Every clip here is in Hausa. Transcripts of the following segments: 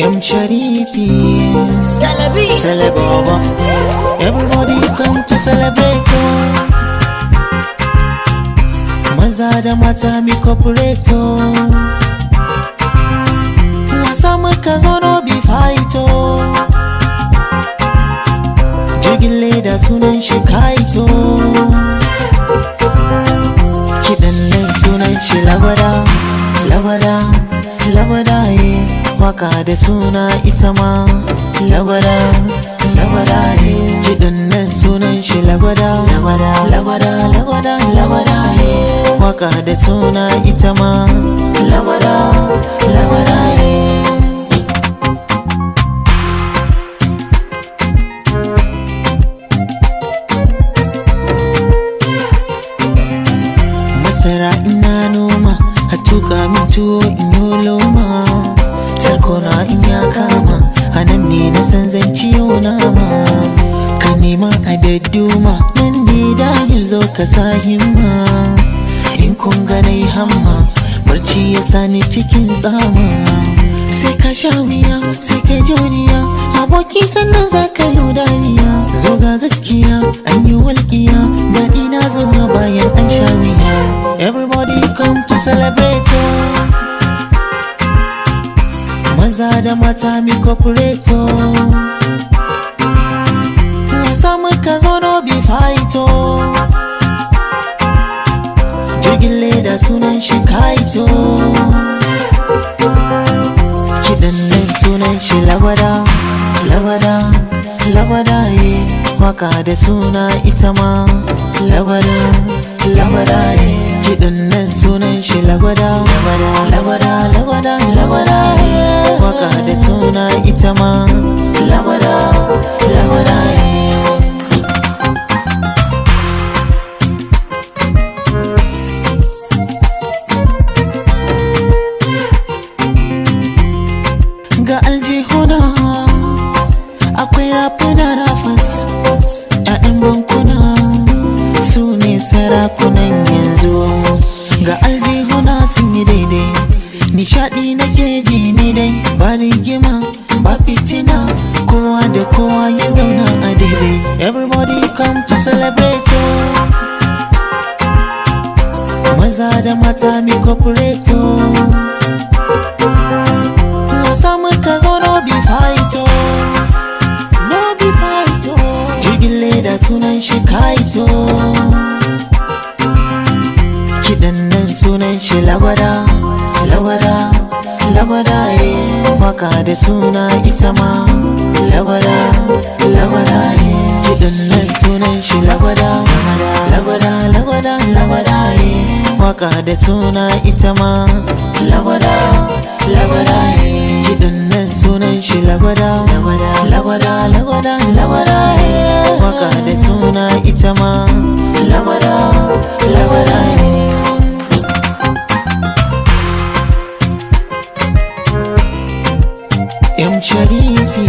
M Sharifi, Celebaba. Everybody come to celebrate. Maza da mata mi corporato. Wasa muka zo no bi fighto. Jirgin leda sunan shi kaito. Kiɗan nan sunan shi lagwada, lagwada, lagwada ye. Waka da suna ita ma lagwada, lagwada ye. Kiɗan nan sunan shi lagwada, lagwada, lagwada, lagwada, lagwada ye. Waka da suna ita ma lagwada, lagwada ye. Masara ina noma, a tuka min tuwo in yi loma. Tarkona in ya kama, anan ne na san zan ciyo nama. Ka nema a dadduma, nan ne da zo ka sa himma. In kun ga nai hamma, barci ya sani cikin tsama. Sai ka sha wuya, sai ka juriya, aboki sannan za ka yi dariya. Zo ga gaskiya, an yi walƙiya, daɗi na zuwa bayan an sha wuya. Everybody come to celebrate. Maza da mata mi corporato. Wasa muka zo no bi fighto. Jirgin leda sunan shi kaito. Kiɗan nan sunan shi lagwada, lagwada, lagwada ye. Waka da suna ita ma lagwada, lagwada ye. Kiɗan nan sunan shi lagwada, lagwada, lagwada, lagwada, lagwada ye. Waka da suna ita ma lagwada, lagwada ye. Ga aljihuna akwai rafuna rafas, 'ya'yan bankuna su ne sarakunan yanzu. Ga aljihuna sun yi daidai, nishaɗi nake ji ni dai. Ba rigima ba fitina, kowa da kowa ya zauna a daidai. Everybody come to celebrate. Maza da mata mi corporato. Wasa muka zo no bi fighto, no bi fighto. Jirgin leda sunan shi kaito. Kiɗan nan sunan shi lagwada, lagwada, lagwada ye. Waka da suna ita ma lagwada, lagwada ye. Kiɗan nan sunan shi lagwada, lagwada, lagwada, lagwada ye. Waka da suna ita ma lagwada, lagwada ye. Kiɗan nan sunan shi lagwada, lagwada, lagwada, lagwada ye. Waka da suna ita ma lagwada, lagwada ye. M Sharifi,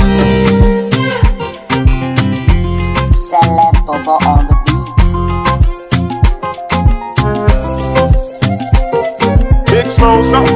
Celebaba on the beat. Big Smoke, stop.